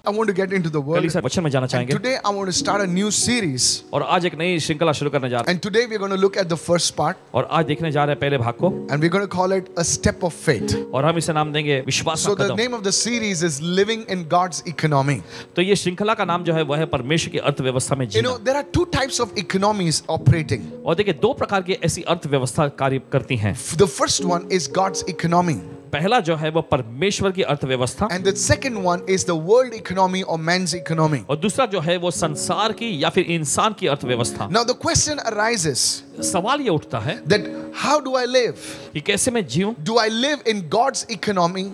I want to get into the word. कलीसिया वचन में जाना And चाहेंगे today I want to start a new series. और आज एक नई श्रृंखला शुरू करने जा रहे And today we're going to look at the first part. हैं और आज देखने जा रहे हैं पहले भाग को And we're going to call it a step of faith. और हम इसे नाम देंगे विश्वास So का the Kadam. name of the series is Living in God's Economy. तो ये श्रृंखला का नाम जो है वह है परमेश्वर की अर्थव्यवस्था में You Jeena. know, there are two types of economies operating. और देखिए दो प्रकार की ऐसी अर्थव्यवस्था कार्य करती हैं। The first one is God's economy. पहला जो है वो परमेश्वर की अर्थव्यवस्था And the second one is the world economy or man's economy. और दूसरा जो है वो संसार की या फिर इंसान की अर्थव्यवस्था। Now the question arises सवाल ये उठता है that how do I live? कि कैसे मैं जीऊं? Do I live in God's economy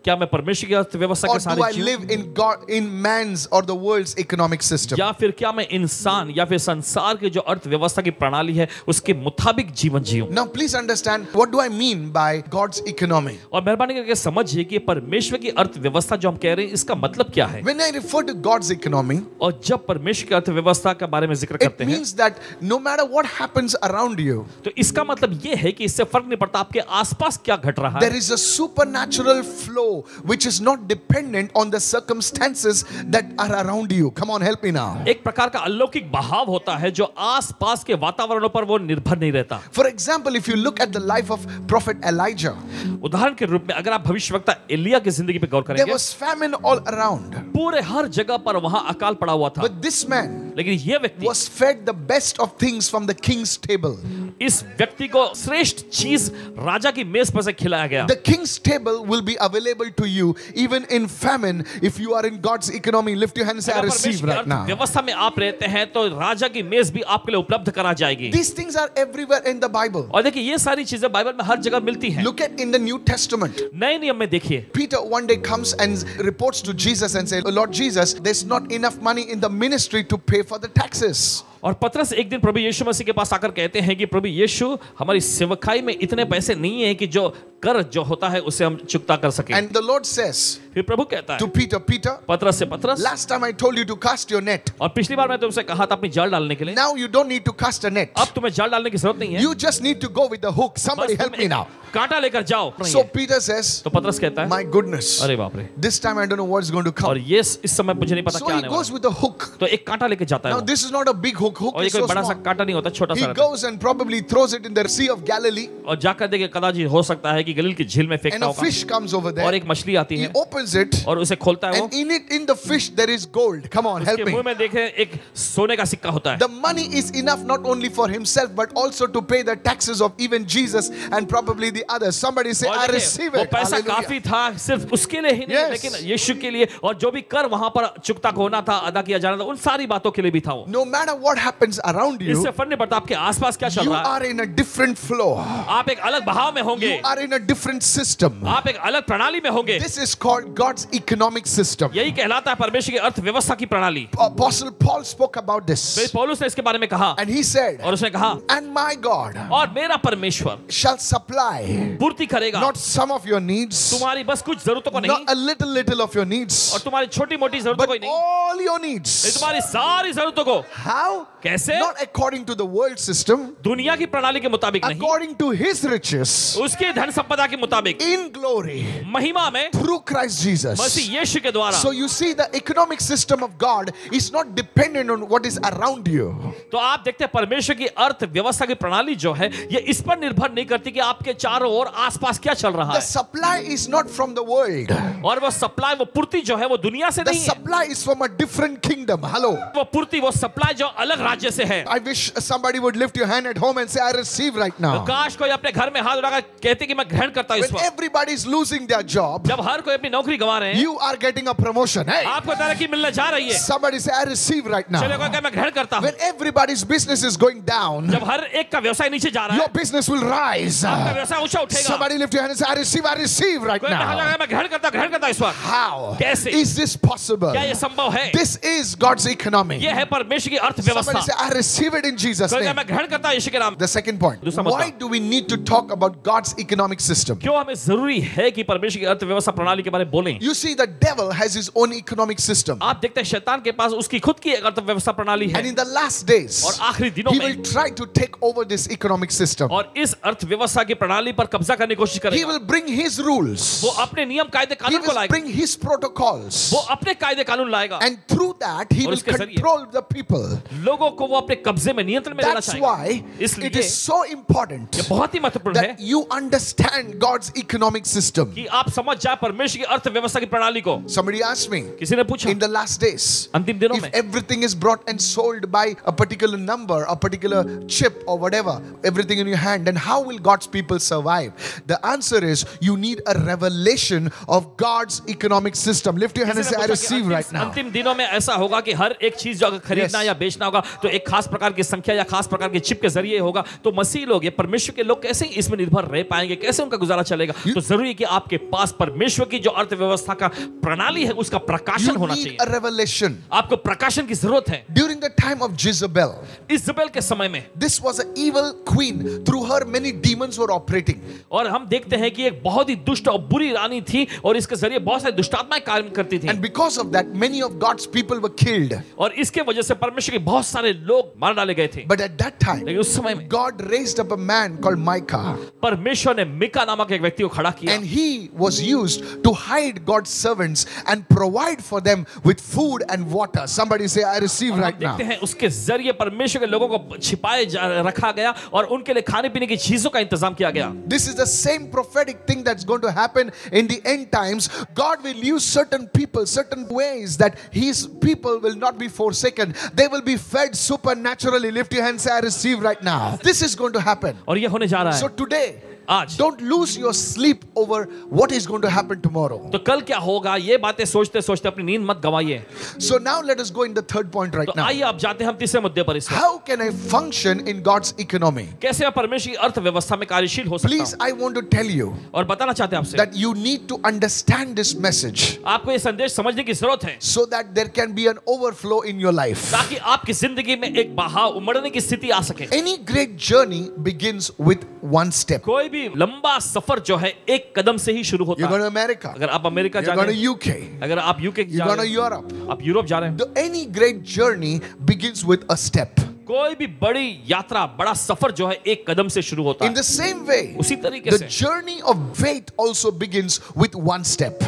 क्या मैं परमेश्वर की अर्थव्यवस्था or के do सारे I जीऊं? live in God in man's or the world's economic system? या फिर क्या मैं इंसान या फिर संसार की जो अर्थव्यवस्था की प्रणाली है उसके मुताबिक जीवन जीऊं? Now please understand what do I mean by God's economy? और मेहरबानी करके समझिए कि परमेश्वर की अर्थव्यवस्था जो हम कह रहे हैं इसका मतलब क्या है। When I refer to God's economy, और जब परमेश्वर की अर्थव्यवस्था के बारे में जिक्र it करते हैं means that no matter what happens around you, तो इसका मतलब ये है कि इससे फर्क नहीं पड़ता आपके आसपास क्या घट रहा there है। is a supernatural flow which is not dependent on the circumstances that are around you. Come on, help me now. एक प्रकार का अलौकिक बहाव होता है जो आसपास के वातावरणों पर वो निर्भर नहीं रहता। For example, if you look at the life of Prophet Elijah, उदाहरण के रूप में अगर आप भविष्यवक्ता एलिया की जिंदगी पे गौर there करेंगे was famine all around. पूरे हर जगह पर वहां अकाल पड़ा हुआ था, But this man लेकिन ये व्यक्ति was fed the best of things from the king's table. इस व्यक्ति को श्रेष्ठ चीज राजा की मेज पर से खिलाया गया। The king's table will be available to you even in famine. If you are in God's economy, lift your hand and say, I अगर receive परमेश्वर की right now. व्यवस्था में आप रहते हैं तो राजा की मेज भी आपके लिए उपलब्ध करा जाएगी। These things are everywhere in the Bible. और देखिए ये सारी चीजें बाइबल में हर जगह मिलती हैं। Look at in the New Testament. नए नियम में देखिए Peter one day comes and reports to Jesus and says, Lord Jesus, there's not enough money in the ministry to pay for the taxes. और पतरस एक दिन प्रभु यीशु मसीह के पास आकर कहते हैं कि प्रभु यीशु हमारी सेवकाई में इतने पैसे नहीं है कि जो कर जो होता है उसे हम चुकता कर सकें। And the Lord says फिर प्रभु कहता to है Peter, Peter, पतरस से पतरस, last time I told you to cast your net. और पिछली बार मैं तुमसे कहा था अपनी जाल डालने के लिए, Now you don't need to cast a net. अब तुम्हें जाल डालने की जरूरत नहीं है, You just need to go with the hook. Somebody बस help तुम me एक now. कांटा लेकर जाओ। So Peter says, तो पतरस कहता है my goodness, अरे बाप रे, this time I don't know what's going to और come. ये इस समय मुझे नहीं पता So क्या he आने goes वाला with the hook. है। तो एक कांटा लेके जाता है Now वो। this is not a big hook. Hook और ये is कोई so बड़ा सा small. कांटा नहीं होता, छोटा He सा रहता है। goes and probably throws it in the Sea of Galilee, और जाकर देखे कदाचित हो सकता है कि गलील की झील में and फेंकता a होगा fish comes over और there. एक मछली आती He है opens it, और उसे खोलता है वो, and in it, in the fish, there is gold. Come on, help उसके me. मुंह में देखे एक सोने का सिक्का होता है। The money is enough not only for himself but also to pay the taxes of even Jesus and probably the others. Somebody say, और I देखिए, receive वो it. पैसा Hallelujah. काफी था सिर्फ उसके लिए ही नहीं, Yes. लेकिन यीशु के लिए, और जो भी कर वहां पर चुकता होना था, अदा किया जाना था, उन सारी बातों के लिए भी था वो। No matter what happens around you, इससे फर्क नहीं पड़ता आपके आसपास क्या चल you रहा है, are in a different flow. आप एक अलग बहाव में होंगे, You are in a different system. आप एक अलग प्रणाली में होंगे। This is called God's economic system. यही कहलाता है परमेश्वर की अर्थव्यवस्था की प्रणाली। Apostle Paul spoke about फिर this. पौलुस ने इसके बारे में कहा And he said, और उसने कहा, and my God और मेरा परमेश्वर shall supply पूर्ति करेगा not some of your needs, तुम्हारी बस कुछ जरूरतों को नहीं, not a little of your needs, और तुम्हारी छोटी मोटी जरूरतों को but ही नहीं, all your नहीं needs. तुम्हारी सारी जरूरतों को। How? कैसे? Not according to the world system, दुनिया की प्रणाली के मुताबिक नहीं, according to his riches उसके धन संपदा के मुताबिक, in glory महिमा में through Christ Jesus. मसीह यीशु के द्वारा। So you see, the economic system of God is not dependent on what is around you. तो आप देखते हैं परमेश्वर की अर्थव्यवस्था की प्रणाली जो है ये इस पर निर्भर नहीं करती कि आपके चारों ओर आसपास क्या चल रहा The है, supply is not from the world. और वो सप्लाई, वो पूर्ति जो है वो दुनिया से The नहीं है, supply is from a different kingdom. Hello. वो पूर्ति, वो सप्लाई जो अलग राज्य से है। I wish somebody would lift your hand at home and say, I receive right now. काश कोई अपने घर में हाथ उठाकर कहते कि मैं ग्रहण करता हूं इस When वक्त। everybody is losing their job, जब हर कोई अपनी नौकरी गंवा रहे हैं, you are getting a promotion. Hey, आपको तरक्की मिलने जा रही है, somebody say, I receive right चलिए now. कोई कहे मैं ग्रहण करता हूं। When everybody's business is going down, जब हर एक का व्यवसाय नीचे जा रहा your है, business will rise. आपका व्यवसाय ऊंचा उठेगा। Somebody lift your hand and say, I receive right कोई कहा now. जाएगा मैं ग्रहण करता इस वक्त। How कैसे? is this possible? क्या ये संभव है? This is God's economy. ये है परमेश्वर की Somebody अर्थव्यवस्था। say, I receive it in Jesus' कोई कहे name. मैं ग्रहण करता यीशु के नाम। The second point. दूसरा मुद्दा। Why do we need to talk about God's economic system. क्यों हमें जरूरी है कि परमेश्वर की अर्थव्यवस्था प्रणाली के बारे में बोलें? You see, the devil has his own economic system. आप देखते हैं शैतान के पास उसकी खुद की एक अर्थव्यवस्था प्रणाली है And in the last days, और आखिरी दिनों he में will try to take over this economic system. और इस अर्थव्यवस्था की प्रणाली पर कब्जा करने की कोशिश He करेगा। will bring his rules. वो अपने नियम कायदे He कानून को will लाएगा, bring his protocols. वो अपने कायदे कानून लाएगा And through that, he और will उसके जरिए control the people. लोगों को वो अपने कब्जे में नियंत्रण में लेना That's चाहेगा। why it इसलिए is so important ये बहुत ही महत्वपूर्ण है that you understand God's economic system. कि आप समझ जाए परमेश्वर की अर्थव्यवस्था की प्रणाली को। Somebody asked me, किसी ने पूछा in the last days, अंतिम दिनों if में everything is brought and sold by a particular number, a particular chip or whatever, everything in your hand, then how will God's people survive? The answer is you need a revelation of God's economic system. Lift your hand and say, I receive right now. अंतिम दिनों में ऐसा होगा कि हर एक चीज जो अगर खरीदना Yes. या बेचना होगा तो एक खास प्रकार की संख्या या खास प्रकार के चिप के जरिए होगा। तो मसीह लोग या परमेश्वर के लोग कैसे इसमें निर्भर रह पाएंगे, कैसे उनका गुजारा चलेगा? तो जरूरी है कि आपके पास परमेश्वर की जो अर्थव्यवस्था का प्रणाली है उसका प्रकाशन You होना need चाहिए। a revelation. आपको प्रकाशन की जरूरत है। During the time of Jezebel, इज़बेल के समय में this was an evil queen. Through her, many demons were operating. और हम देखते हैं कि एक बहुत ही दुष्ट और बुरी रानी थी और इसके जरिए बहुत सारी दुष्टात्माएं कार्य करती थी And because of that, many of God's people were killed. और इसके वजह से परमेश्वर के बहुत सारे लोग मार डाले गए थे। But at that time, लेकिन उस समय में God raised up a man called Micah. परमेश्वर ने मिका नामक एक व्यक्ति को खड़ा किया And he was used to hide God's servants and provide for them with food and water. Somebody say, I receive हम right now. देखते हैं उसके जरिए परमेश्वर के लोगों को छिपाए रखा गया और उनके लिए खाने पीने की चीजों का इंतजाम किया गया। This is the same prophetic thing that's going to happen in the end times. God will use certain people, certain ways that his people will not be forsaken. They will be fed supernaturally. Lift your hand and say, I receive right now. This is going to happen. और ये होने जा रहा So है today, आज। don't lose your sleep over what is going to happen tomorrow. तो कल क्या होगा ये बातें सोचते सोचते अपनी नींद मत गवाइए। So now let us go in the third point right तो now. आइए अब जाते हैं हम तीसरे मुद्दे पर। इस वक्त How can I function in God's economy? कैसे मैं परमेश्वर की अर्थव्यवस्था में कार्यशील हो सकता Please, हूँ? I want to tell you और बताना चाहते हैं आपसे that you need to understand this message आपको ये संदेश समझने की जरूरत है so that there can be an overflow in your life. ताकि आपकी जिंदगी में एक बहाव उमड़ने की स्थिति आ सके। Any great journey begins with one step. कोई भी लंबा सफर जो है एक कदम से ही शुरू होता You're है। going to America. अगर आप अमेरिका जा You're going रहे to हैं, UK. अगर आप यूके जा You're going रहे to हैं, Europe. आप यूरोप जा रहे हैं, Any great journey begins with a step. कोई भी बड़ी यात्रा बड़ा सफर जो है एक कदम से शुरू होता In है। the same way, उसी तरीके the से journey of faith also begins with one step.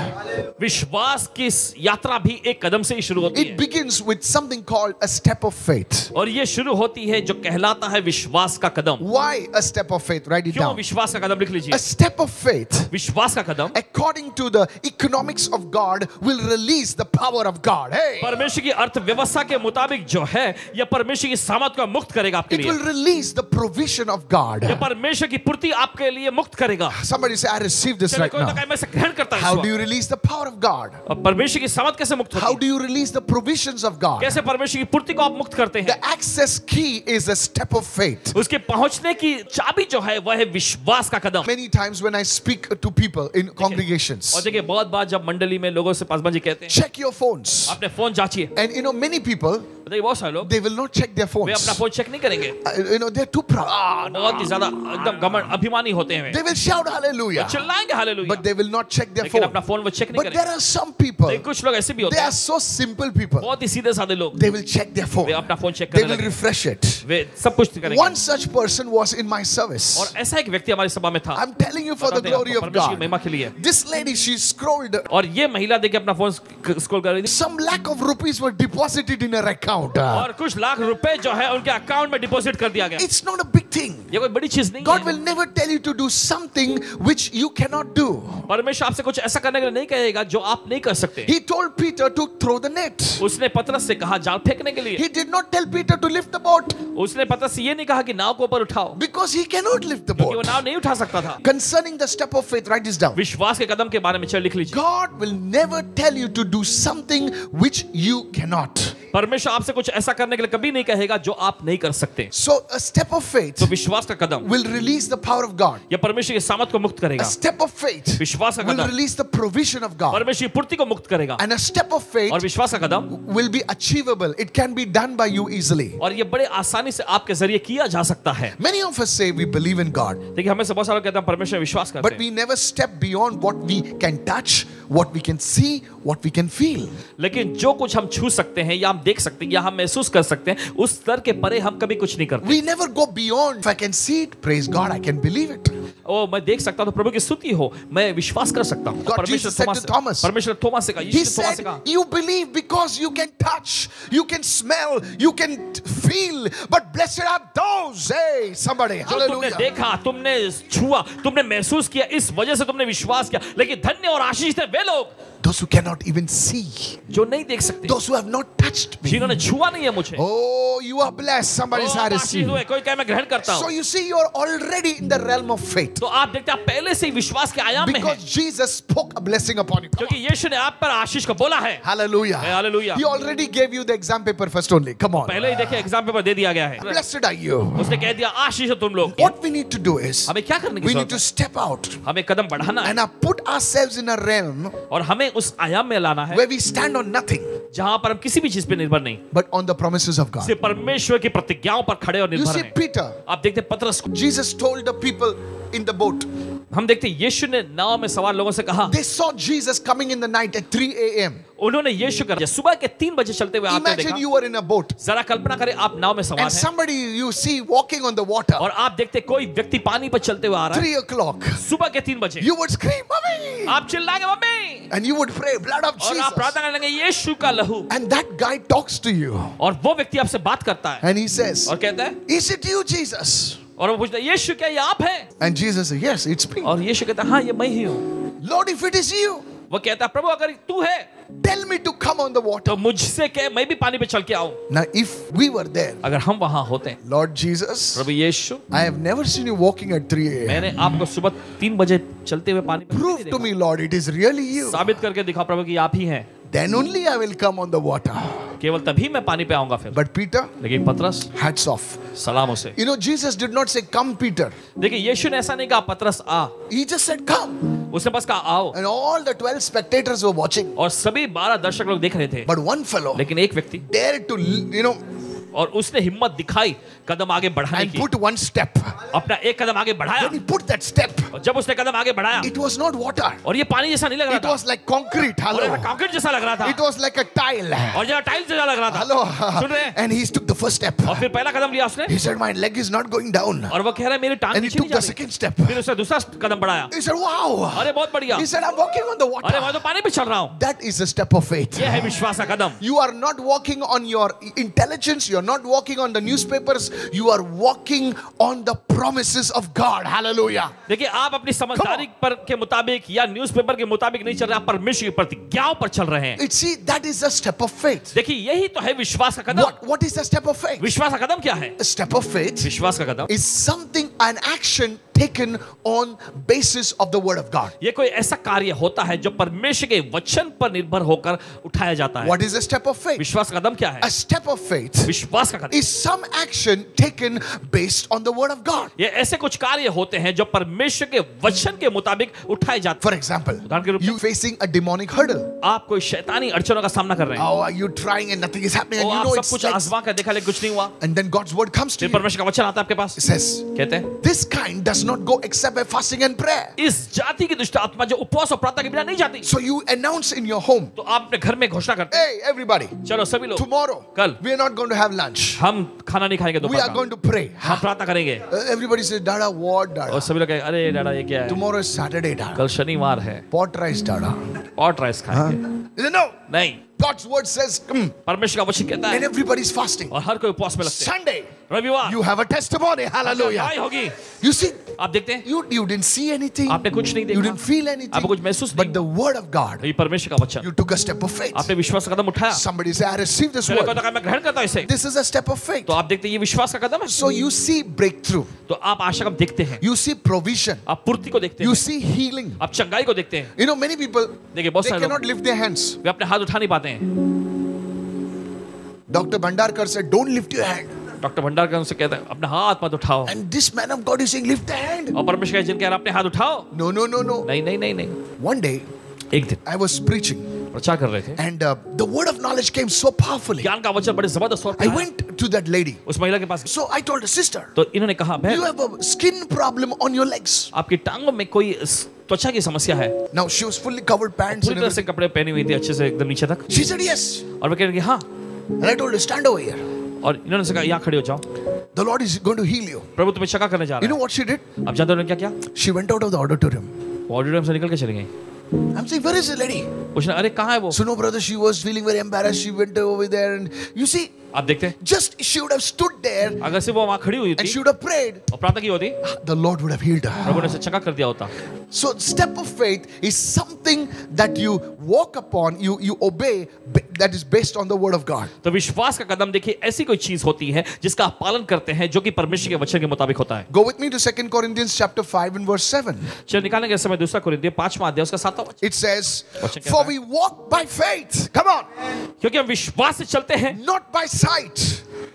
विश्वास की यात्रा भी एक कदम से ही शुरू होती It है begins with something called a step of faith. और ये शुरू होती है जो कहलाता है विश्वास का कदम। Why a step of faith? Write it क्यों down. विश्वास का कदम लिख लीजिए। A step of faith, विश्वास का कदम according to the economics of God, will release the power of God. Hey! परमेश्वर की अर्थव्यवस्था के मुताबिक जो है यह परमेश्वर की सामर्थ को मुक्त करेगा आपके It लिए। will release the provision of God. यह परमेश्वर की पूर्ति आपके लिए मुक्त करेगा। Somebody say, I receive this चलो right कोई तो now. कहे मैं इसे ग्रहण करता हूं How इस do you वक्त। release the power of God? और परमेश्वर की सामर्थ कैसे मुक्त How होती do है? you release the provisions of God? कैसे परमेश्वर की पूर्ति को आप मुक्त करते हैं? The access key is a step of faith. उसके पहुंचने की चाबी जो है वह है विश्वास का कदम। Many times when I speak to people in congregations, और देखिए बहुत बार जब मंडली में लोगों से पासवान जी कहते हैं check your phones. अपने phone जांचिए। And you know, many people, देखिए बहुत सारे लोग they will not check their वे अपना phones. फोन चेक नहीं करेंगे। You know, they're too proud. बहुत ही ज्यादा एकदम घमंड अभिमानी होते हैं वे। They will shout hallelujah, चिल्लाएंगे hallelujah, but they will not check their लेकिन phone. अपना फोन वो चेक नहीं But there करेंगे। are some people, लेकिन कुछ लोग ऐसे भी होते they हैं, are so simple people. बहुत ही सीधे साधे लोग, They will check their phone. वे अपना फोन चेक They करने will लगे, refresh it. वे सब कुछ करेंगे। One such person was in my service. और ऐसा एक व्यक्ति हमारी सभा में था। I'm telling you for the बताते हैं glory आपको, of परमेश्वर की God. महिमा के लिए। This lady, she scrolled. और ये महिला देखिए अपना फोन स्क्रॉल कर रही थी Some lakh of rupees were deposited in her account. और कुछ लाख रुपए जो है उनके अकाउंट में डिपॉजिट कर दिया गया। It's not a big thing. ये कोई बड़ी चीज नहीं God है। will never tell you to do something which you cannot do. परमेश्वर आपसे कुछ ऐसा करने के लिए नहीं कहेगा जो आप नहीं कर सकते। He told Peter to throw the net. उसने पतरस से कहा जाल फेंकने के लिए। He did not tell Peter to lift the boat उसने पतरस से ये नहीं कहा कि नाव को ऊपर उठाओ, because he cannot lift the क्योंकि वो boat. नाव नहीं उठा सकता था। Concerning the step of faith, write this down. विश्वास के कदम के बारे में चल लिख लीजिए। God will never tell you to do something which you cannot. परमेश्वर आपसे कुछ ऐसा करने के लिए कभी नहीं कहेगा जो आप नहीं कर सकते। So a step of faith तो विश्वास का कदम will release the power of God. यह परमेश्वर की सामर्थ को मुक्त A करेगा। step of faith विश्वास का will Kadam release the provision of God. परमेश्वर की पूर्ति को मुक्त करेगा। And a step of faith और विश्वास का कदम will be achievable. It can be done by you easily. और ये बड़े आसानी से आपके जरिए किया जा सकता है। Many of us say we believe in God, देखिए हमें से बहुत सारे लोग कहते हैं परमेश्वर में विश्वास करते but हैं, we never step beyond what we can touch, what we can see, what we can feel. लेकिन जो कुछ हम छू सकते हैं या हम देख सकते हैं या हम महसूस कर सकते हैं उस स्तर के परे हम कभी कुछ नहीं करते। We never go beyond. If I can see it, praise God, I can believe it. ओ मैं देख सकता हूं तो प्रभु की स्तुति हो, मैं विश्वास कर सकता हूं। God, Jesus said to Thomas, परमेश्वर थोमा से कहा, He यीशु ने थोमा said, से कहा, you believe because you can touch, you can smell, you can feel, but blessed are those, hey, somebody, जो तुमने hallelujah. देखा, तुमने छुआ, तुमने महसूस किया, इस वजह से तुमने विश्वास किया। लेकिन धन्य और आशीष थे वे लोग Those who cannot even see, जो नहीं देख सकते, those who have not touched me. जिन्होंने छुआ नहीं है मुझे। Oh, you are blessed. Somebody's had आशीष हुए, कोई कहे मैं ग्रहण करता So हूं। you see, you're already in the realm of faith तो आप देखते हैं आप पहले से ही विश्वास के आयाम में हैं, because Jesus spoke a blessing upon you. Come क्योंकि यीशु ने आप पर आशीष को बोला है। on. Hallelujah. Hallelujah. He already gave you the exam paper first only. Come on. पहले ही देखिए एग्जाम पेपर दे दिया गया है। Blessed are you. उसने कह दिया आशीष हो तुम लोग। What we need to do is हमें क्या करने की we जरूरत need to है? step out हमें कदम बढ़ाना है and put ourselves in a realm और हमें उस आयाम में लाना है where we stand on nothing जहां पर हम किसी भी चीज पे निर्भर नहीं, but on the promises of God. सिर्फ परमेश्वर की प्रतिज्ञाओं पर खड़े और You निर्भर see, हैं। Peter, आप देखते हैं पतरस को, Jesus told the people in the boat, हम देखते हैं यीशु ने नाव में सवार लोगों से कहा, they saw Jesus coming in the night at 3 a.m. उन्होंने यीशु का सुबह के 3 बजे चलते हुए आते Imagine देखा। you were in a boat जरा कल्पना करें आप नाव में सवार and हैं somebody you see walking on the water, और आप देखते कोई व्यक्ति पानी पर चलते हुए आ रहा है 3 o'clock. सुबह के 3 बजे। You would scream, Mommy! आप चिल्लाएंगे mummy, And you would pray, blood of और आप Jesus. प्रार्थना करने लगे यीशु का लहू, And that guy talks to you और वो व्यक्ति आपसे बात करता है and he says, और कहता है, is it you, Jesus? और वो पूछता है यीशु क्या ये आप हैं? And Jesus says, yes, it's me. और यीशु कहता है हाँ ये मैं ही हूँ। Lord, if it is you, वो कहता है प्रभु अगर तू है tell me to come on the water. तो मुझसे कह मैं भी पानी पे चल के आऊं। Now, if we were there, अगर हम वहां होते हैं, Lord Jesus, Prabhu Yeshu, I have never seen you walking at 3 a.m. मैंने आपको सुबह 3 बजे चलते हुए पानी पे Prove नहीं to देखा। me, Lord, it is really you. साबित करके दिखा प्रभु कि आप ही हैं। Then only I will come on the water. केवल तभी मैं पानी पे आऊंगा फिर। But Peter, लेकिन पतरस hats off. सलाम उसे। You know, Jesus did not say, come, Peter. देखिए यीशु ने ऐसा नहीं कहा पतरस आ, He just said, come. उसने बस कहा आओ, And all the 12 spectators were watching. और सभी 12 दर्शक लोग देख रहे थे। But one fellow लेकिन एक व्यक्ति, dared to, और उसने हिम्मत दिखाई कदम आगे बढ़ाने and की, put one step. अपना एक कदम आगे बढ़ाया, When he put that step, और जब उसने कदम आगे बढ़ाया it was not water. और ये पानी जैसा नहीं लग रहा It था, was like concrete. और Hello. कंक्रीट जैसा लग रहा था, It was like a tile. और जरा टाइल्स जैसा लग रहा था। Hello. सुन रहे हैं? And he took the first step. और फिर पहला कदम लिया उसने, He said, my leg is not going down. और वो कह रहा है मेरी टांग And he नीचे नहीं took जा the रही। second step. फिर उसने दूसरा कदम बढ़ाया, He said, wow. अरे बहुत बढ़िया, He said, I'm walking on the अरे मैं water. तो पानी पे चल रहा हूँ। That is a step of faith. ये है विश्वास का कदम। You are not walking on your intelligence. You are not walking on the newspapers. You are walking on the promises of God. Hallelujah. देखिए आप अपनी समझदारी पर के मुताबिक या न्यूज़पेपर के मुताबिक नहीं चल रहे, आप परमेश्वर की प्रतिज्ञाओं पर चल रहे हैं। See, that is a step of faith. देखिए यही तो है विश्वास का कदम। What is the step of faith? विश्वास का कदम क्या है? A step of faith विश्वास का कदम is something, an action taken on basis of the word of God. ये कोई ऐसा कार्य होता है जो परमेश्वर के वचन पर निर्भर होकर उठाया जाता है। What is a step of faith? विश्वास का कदम क्या है? A step of faith विश्वास का कदम is some action taken based on the word of God. ये ऐसे कुछ कार्य होते हैं जो परमेश्वर के वचन के मुताबिक उठाए जाते For example, उदाहरण के रूप में you facing a demonic hurdle. आप कोई शैतानी अड़चनों का सामना कर रहे हैं, Oh, are you trying and nothing is happening? And और you आप know सब it's कुछ like, आजमा कर देखा लेकिन कुछ नहीं हुआ। and then God's word comes to फिर you. परमेश्वर का वचन आता है आपके पास, It says, कहते हैं this kind does not go except by fasting and prayer. इस जाति की दुष्ट आत्मा जो उपवास और प्रार्थना के बिना नहीं जाती। So you announce in your home, तो आप अपने घर में घोषणा करते हैं, hey, everybody, चलो सभी लोग tomorrow कल we are not going to have lunch. हम खाना नहीं खाएंगे We दोपहर are का, going to pray. हम प्रार्थना करेंगे। Everybody says, Dada, what, और Dada? सभी लोग कहेंगे अरे डाडा ये क्या है, Tomorrow is Saturday, Dada. कल शनिवार है, Pot rice, Dada. Pot rice खाएंगे। He said, no. नहीं, God's word says, परमेश्वर का वचन कहता and है everybody's fasting. और हर कोई उपवास में लगते हैं। Sunday, रविवार you have a testimony. Hallelujah. लड़ाई होगी। You see, आप देखते हैं you didn't see anything. आपने कुछ नहीं You देखा, didn't feel anything. आपको कुछ महसूस But नहीं, the word of God, ये परमेश्वर का वचन, you took a step of faith. आपने विश्वास का कदम उठाया। Somebody say, I received this मेरे को word. तो कहा मैं ग्रहण करता हूं इसे। This is a step of faith. तो आप देखते हैं ये विश्वास का कदम है। So you see breakthrough. तो आप आशा को देखते हैं, You see provision. आप पूर्ति को देखते You हैं, see healing. आप चंगाई को देखते हैं। You know, many people, देखिए बहुत they सारे cannot लोग lift their hands. वे अपने हाथ उठा नहीं पाते हैं, Dr. Bhandarkar said, don't lift your hand. Doctor Bhandarkar उनसे कहता है अपना हाथ मत उठाओ, And this man of God is saying, lift the hand. और परमेश्वर का जन कह रहा है अपने हाथ उठाओ। No, no, no, no. नहीं नहीं नहीं नहीं। One day, एक दिन I was preaching, प्रचार कर रहे थे, and the word of knowledge came so powerfully. ज्ञान का वचन बड़े जबरदस्त और I went to that lady. उस महिला के पास, So I told her, sister, तो इन्होंने कहा you बहन have a skin problem on your legs. आपकी टांगों में कोई त्वचा की समस्या है। Now she was fully covered pants पूरी and तरह से everything. कपड़े पहनी हुई थी अच्छे से एकदम नीचे तक, She said yes. और मैं कह रही हाँ, And I told her, stand over here. और इन्होंने से कहा यहाँ खड़े हो जाओ, The Lord is going to heal you. प्रभु तुम्हें चंगा करने जा You रहा know है। what she did? अब जानते हो उन्होंने क्या किया? She went out of the auditorium. वो ऑडिटोरियम से निकल के चली गई। I'm saying, where is the lady? पूछना अरे कहाँ है वो? So no, brother, she was feeling very embarrassed. She went over there, and you see, आप देखते हैं, just she would have stood there अगर सिर्फ वो वहाँ खड़ी हुई and थी she would have prayed, और प्रार्थना की होती, the Lord would have healed her. प्रभु ने उसे चंगा कर दिया होता। So step of faith is something that you walk upon, you obey, that is based on the word of God. तो विश्वास का कदम देखिए ऐसी कोई चीज होती है जिसका आप पालन करते हैं जो कि परमेश्वर के वचन के मुताबिक होता है। Go with me to 2 Corinthians chapter 5 and verse 7. चलो निकालने के समय दूसरा कुरिन्थियों 5वां अध्याय उसका 7वां वचन। It says, वचन कहता for है, we walk by faith. Come on. क्योंकि हम विश्वास से चलते हैं, Not by sight,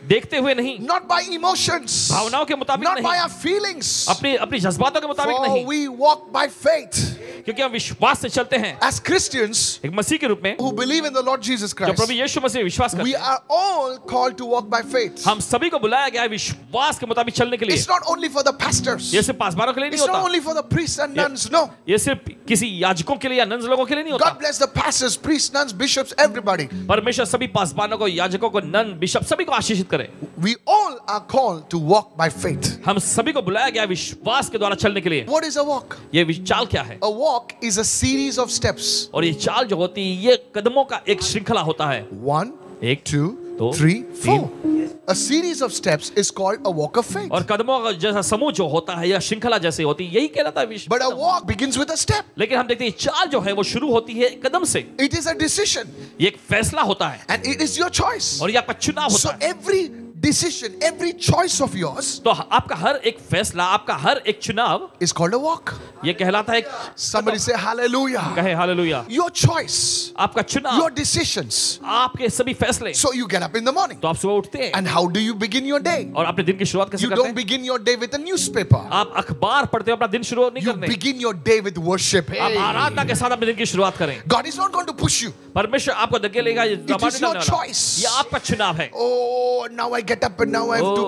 देखते हुए नहीं, not by emotions, भावनाओं के मुताबिक not by नहीं, our feelings. अपनी अपनी जज्बातों के मुताबिक For नहीं, we walk by faith. क्योंकि हम विश्वास से चलते हैं। As Christians एक मसीह के रूप में who believe in the Lord Jesus जो Christ, प्रभु यीशु मसीह में विश्वास करते we हैं, are all called to walk by faith. हम सभी को बुलाया गया है विश्वास के मुताबिक चलने के लिए। It's not only for the pastors. ये सिर्फ पासबारों के लिए नहीं It's not होता, only for the priests and nuns. No. ये सिर्फ किसी याजकों के लिए या नंज लोगों के लिए नहीं होता। God bless the pastors, priests, nuns, bishops, everybody. परमेश्वर सभी पासबानों को, याजकों को, नन, बिशप सभी को आशीषित करे। We all are called to walk by faith. हम सभी को बुलाया गया है विश्वास के द्वारा चलने के लिए। What is a walk? ये चाल क्या है? A walk is a series of steps. और ये चाल जो होती है ये कदमों का एक श्रृंखला होता है। 1, एक, 2, दो, 3, 4. तीन। A series of steps is called a walk of faith. और कदमों का जैसा समूह जो होता है या श्रृंखला जैसे होती है यही कहलाता है विश्वास। But a walk begins with a step. लेकिन हम देखते हैं चाल जो है वो शुरू होती है कदम से। It is a decision. ये एक फैसला होता है And it is your choice. और ये आपका चुनाव So होता है। every decision, every choice of yours तो आपका हर एक फैसला, आपका हर एक चुनाव is called a walk. ये कहलाता है एक, Somebody say hallelujah. कहे हालेलुया। Your choice, आपका चुनाव, your decisions. आपके सभी फैसले। So you get up in the morning. तो आप सुबह उठते हैं And how do you begin your day? और अपने दिन की शुरुआत कैसे You करते don't हैं? begin your day with a newspaper. आप अखबार पढ़ते हो अपना दिन शुरू नहीं You करने। begin your day with worship. आप Hey. आराधना के साथ अपने दिन की शुरुआत करें। God is not going to push you. परमेश्वर आपको धकेलेगा, ये दबा is नहीं your डालने वाला। choice. ये आपका चुनाव है। Oh, now I get up and now I have to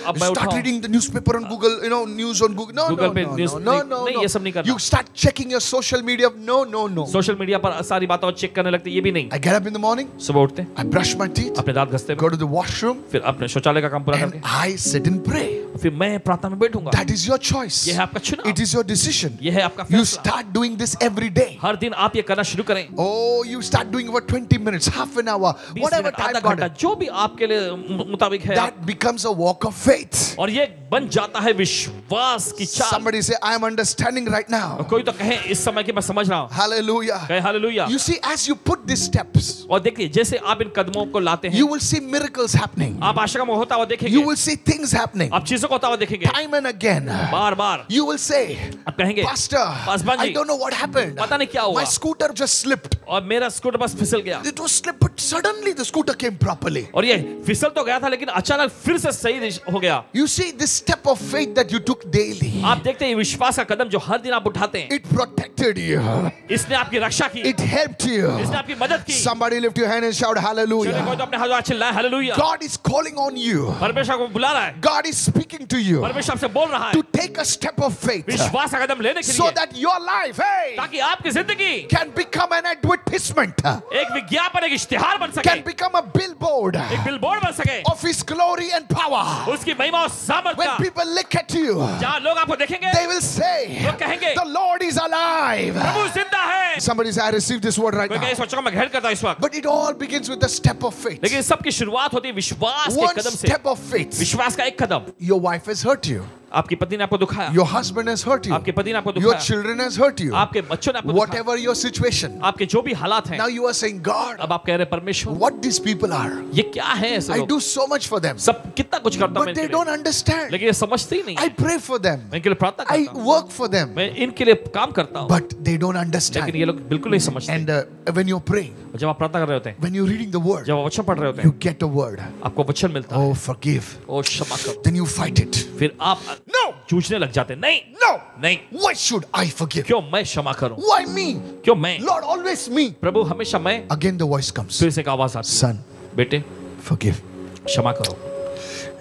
अब मैं start उठाऊं। reading the newspaper on Google, news on Google. No, Google no, पे no, news no, no, नहीं, no. ये सब नहीं करना। You start checking your social media. No, no, no. Social media पर सारी बातों को चेक करने लगते ये भी नहीं। I get up in the morning, सुबह उठते हैं, I brush my teeth, अपने दांत घसते go हैं, to the washroom, फिर अपने शौचालय का काम पूरा and करके I sit and pray. फिर मैं प्रार्थना में बैठूंगा। That is your choice. ये है आपका चुनाव, It is your decision. ये है आपका You फैसला। start doing this every day. हर दिन आप ये करना शुरू करें। Oh, you start doing for 20 minutes, half an hour, 20 whatever minute, time आधा God घंटा, जो भी आपके लिए मुताबिक है, that becomes a walk of faith. और ये बन जाता है विश्वास की चाल। Somebody say, I am understanding right now. कोई तो कहे इस समय की मैं समझ रहा हूँ, Hallelujah. कहे hallelujah. You see, as you put these steps, और देखिए जैसे आप इन कदमों को लाते हैं, you will see miracles happening. आप आशा का होता हुआ देखेंगे, You will see things happening आप चीजों को होता हुआ देखेंगे, time and again. Bar bar You will say, आप कहेंगे Pastor, Paswan I ji, don't know what happened. पता नहीं क्या हुआ, My scooter just slipped. और मेरा स्कूटर बस फिसल गया, It was slipped, but suddenly the scooter came properly. और ये फिसल तो गया था लेकिन अचानक फिर से सही हो गया। You see, this step of faith that you took daily, आप देखते हैं विश्वास का कदम जो हर दिन आप उठाते हैं, it protected you. इसने आपकी रक्षा की, It helped you. इसने आपकी मदद की। Somebody lift your hand and shout चलिए कोई hallelujah. तो अपने हाथ चिल्लाए hallelujah. God is calling on you. परमेश्वर को बुला रहा है, God is speaking to you परमेश्वर आपसे बोल रहा है to take a step of faith विश्वास का कदम लेने के so लिए, that your life, hey, ताकि आपकी जिंदगी can become an advertisement, एक विज्ञापन, एक इश्तिहार बन सके, can become a billboard एक बिलबोर्ड बन सके of His glory and power. उसकी महिमा और सामर्थ When का। people look at you, जहाँ लोग आपको देखेंगे they will say, लोग कहेंगे the Lord is alive. प्रभु जिंदा है। Somebody say, I received this word right कोई कहे now. इस वचन को मैं ग्रहण करता हूं इस वक्त, But it all begins with a step of faith. लेकिन सबकी शुरुआत होती है विश्वास के One कदम से। step of faith. विश्वास का एक कदम। Your wife has hurt you. आपकी पत्नी ने आपको दुखाया, your husband has hurt you, आपके पति ने आपको your दुखाया, children has hurt you, आपके बच्चों ने आपको दुखाया, whatever your situation. आपके जो भी हालात हैं, Now you are saying, God, अब आप कह रहे हैं परमेश्वर what these people are. ये क्या है ऐसे I लोग, do so much for them, सब कितना कुछ करता हूं मैं but they इनके don't लिए, understand. लेकिन ये समझते ही नहीं I है। pray for them, मैं इनके लिए प्रार्थना I करता हूं, work for them, मैं इनके लिए काम करता हूं, but they don't लेकिन understand. ये लोग बिल्कुल नहीं समझते। And when you're praying, जब आप प्रार्थना कर रहे होते हैं, when you're reading the word, जब आप वचन पढ़ रहे होते you हैं, get a word. आपको वचन मिलता है, Oh, forgive. ओ क्षमा करो, Then you fight it. फिर आप No, जूझने लग जाते हैं, नहीं no. नहीं, Why should I forgive? क्यों मैं क्षमा करूं, Why me? क्यों मैं, Lord, always me. प्रभु हमेशा मैं। Again the voice comes. फिर से एक आवाज आती है, Son, बेटे forgive. क्षमा करो।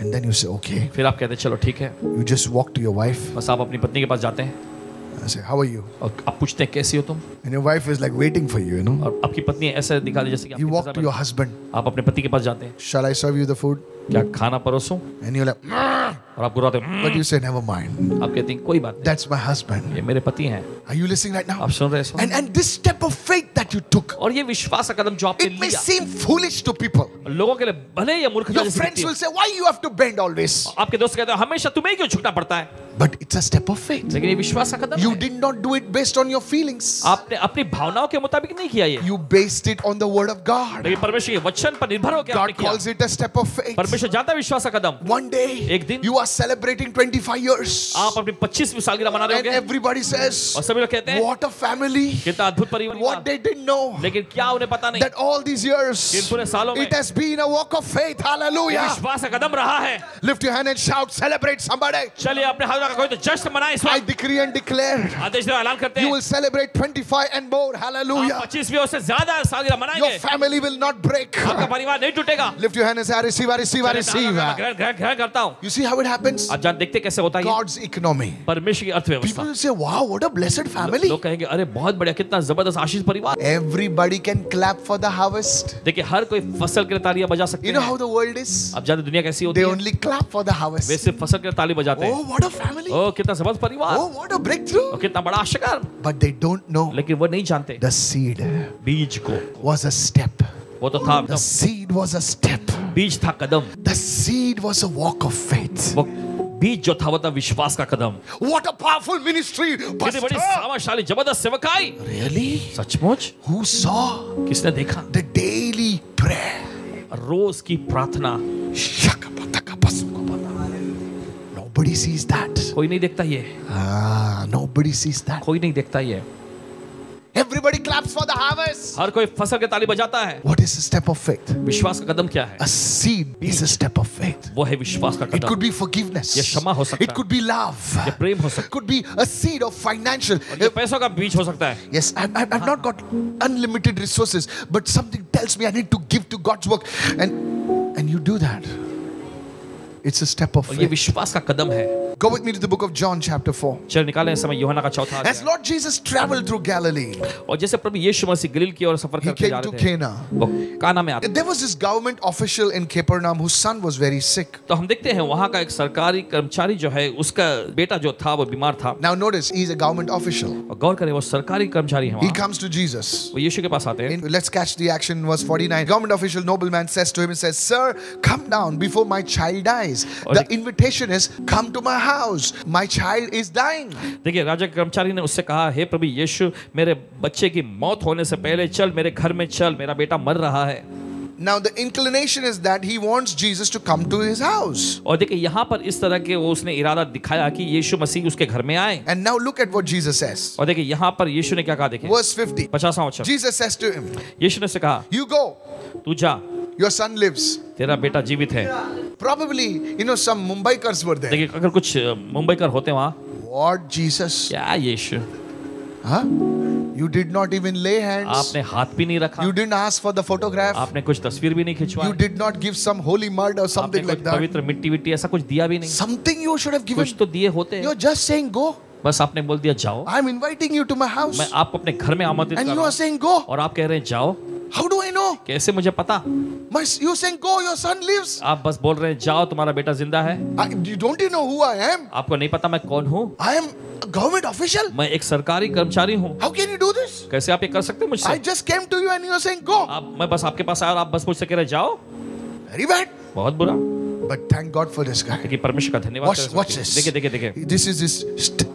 And then you say, okay. फिर आप कहते हैं चलो ठीक है, You just walk to your wife बस आप अपनी पत्नी के पास जाते हैं and say, how are you? और आप पूछते हैं कैसी हो तुम, And your wife is like waiting for you, you know. और आपकी पत्नी ऐसे दिखा दी जैसे कि You आपकी walk नज़र to में- your husband. आप अपने पति के पास जाते हैं, Shall I serve you the food? क्या खाना परोसूं, And you're like, और आप गुर्राते हैं, but you say, never mind. आप कहती हैं कोई बात नहीं, That's my husband. ये मेरे पति हैं। Are you listening right now? आप सुन रहे हैं? And this step of faith that you took, और ये विश्वास का कदम जो आपने it may लिया, seem foolish to people. लोगों के लिए भले ये मूर्खता Your जैसी friends दिखती will है, say, why you have to bend always? आपके दोस्त कहते हैं हमेशा तुम्हें ही क्यों झुकना पड़ता है, But it's a step of faith. लेकिन ये विश्वास का कदम You है। did not do it based on your feelings. आपने अपनी भावनाओं के मुताबिक नहीं किया ये, You based it on the word of God. लेकिन परमेश्वर के वचन पर निर्भर होकर आपने God किया। calls it a step of faith. परमेश्वर जानता है विश्वास का कदम। One day, एक दिन you are celebrating 25 years. आप अपनी 25वीं सालगिरह मना रहे And होंगे everybody says, और सभी लोग कहते हैं what a family. कितना अद्भुत परिवार, What they didn't know, लेकिन क्या उन्हें पता नहीं that all these in years, पूरे सालों में it has been a walk of faith. Hallelujah. विश्वास का कदम रहा है। Lift your hand and shout, celebrate somebody. चलिए अपने हाथ में कोई तो जश्न मनाए इस I वक्त। decree and declare, आदेश द्वारा ऐलान करते you हैं will celebrate 25 and more. आप Hallelujah. 25वीं और से ज्यादा सालगिरह Your मनाएंगे, family will not break. आपका परिवार नहीं टूटेगा। Lift your hand and say, I receive, I receive, I चलिए, receive. मैं ग्रहण करता हूँ। You see how it happens? आप जान देखते कैसे होता है ये? God's economy. परमेश्वर की अर्थव्यवस्था। People will say, wow, what a blessed family. लोग कहेंगे अरे बहुत बढ़िया, कितना जबरदस्त आशीष परिवार। Everybody can clap for the harvest. देखिए हर कोई फसल के लिए तालियां बजा सकते You know हैं। how the world is? आप जानते दुनिया कैसी होती They है, only clap for the way harvest. सिर्फ फसल के लिए ताली बजाते हैं। Oh, what a family. ओ कितना जबरदस्त परिवार, Oh, what a breakthrough. और कितना बड़ा आशीर्वाद, But they don't know लेकिन वो नहीं जानते the seed बीज को। was a step. वो तो था The seed was a step. बीज था कदम, The seed was a walk of faith. वो बीज जो था वो था विश्वास का कदम। What a powerful ministry. कितनी बड़ी Pastor. सामर्थ्यशाली जबरदस्त सेवकाई, Really? सचमुच Who saw किसने देखा, the daily prayer? रोज की प्रार्थना, Nobody sees that. कोई नहीं देखता ये, Nobody sees that. कोई नहीं देखता ये। Everybody claps for the harvest. हर कोई फसल के ताली बजाता है। What is a step of faith? विश्वास का कदम क्या है? A seed is a step of faith. वो है विश्वास का It Kadam. could be forgiveness. ये क्षमा हो सकता It could be love. ये प्रेम हो It सकता could be a seed of financial. है, ये पैसों का बीज हो सकता है। Yes, I've not got unlimited resources, but something tells me I need to give to God's work, and you do that. It's a step of और ये faith. विश्वास का कदम है। Go with me to the book of John, chapter 4. चल निकालें इस समय यूहन्ना का चौथा As अध्याय। Lord Jesus traveled through Galilee, और जैसे प्रभु यीशु मसीह गलील की ओर सफर he करके जा came to रहे थे, Cana. वो काना में आते। There was this government official in Capernaum whose son was very sick. तो हम देखते हैं वहाँ का एक सरकारी कर्मचारी जो है उसका बेटा जो था वो बीमार था। Now notice, he's a government official. और गौर करें वो सरकारी कर्मचारी है He वहाँ। comes to Jesus. वो यीशु के पास आते हैं। Let's catch the action, verse 49. Government official, nobleman says to him, says, Sir, come down before my child dies. The invitation is, come to my house. My child is dying. देखिए राजा के कर्मचारी ने उससे कहा, हे प्रभु यीशु, मेरे बच्चे की मौत होने से पहले चल मेरे घर में चल, मेरा बेटा मर रहा है। Now the inclination is that he wants Jesus to come to his house. और देखिए यहाँ पर इस तरह के वो उसने इरादा दिखाया कि यीशु मसीह उसके घर में आए। And now look at what Jesus says. और देखिए यहाँ पर यीशु ने क्या कहा, देखिए Verse 50. 50वां वचन। Jesus says to him, यीशु ने उससे कहा, you go, तू जा, your son lives. तेरा बेटा जीवित है। Probably, some Mumbaikars were there. देखिए अगर कुछ मुंबईकर होते वहाँ, What, Jesus? क्या यीशु, Huh? You did not even lay hands. आपने हाथ भी नहीं रखा, You didn't ask for the photograph. आपने कुछ तस्वीर भी नहीं You खिंचवाई, did not give some holy mud or आपने something कुछ like that. पवित्र मिट्टी विट्टी ऐसा कुछ दिया भी नहीं। Something you should have given. कुछ तो दिए होते। You're just saying go. बस आपने बोल दिया जाओ, I'm inviting you to my house. मैं आपको अपने घर में आमंत्रित And कर you रहा are हूँ, saying go. और आप कह रहे हैं जाओ। How do I know? कैसे मुझे पता? You're saying go, your son lives. आप बस बोल रहे हैं जाओ, तुम्हारा बेटा जिंदा है। Don't you know who I am? आपको नहीं पता मैं कौन हूँ? I am a government official. मैं एक सरकारी कर्मचारी हूँ। How can you do this? कैसे आप ये कर सकते हैं I मुझसे? just came to you and you're saying go. मैं बस आपके पास आया और आप बस मुझसे कह रहे जाओ। Very bad. बहुत बुरा। But thank God for this guy. लेकिन परमेश्वर का धन्यवाद Watch, watch this. देखिए This is his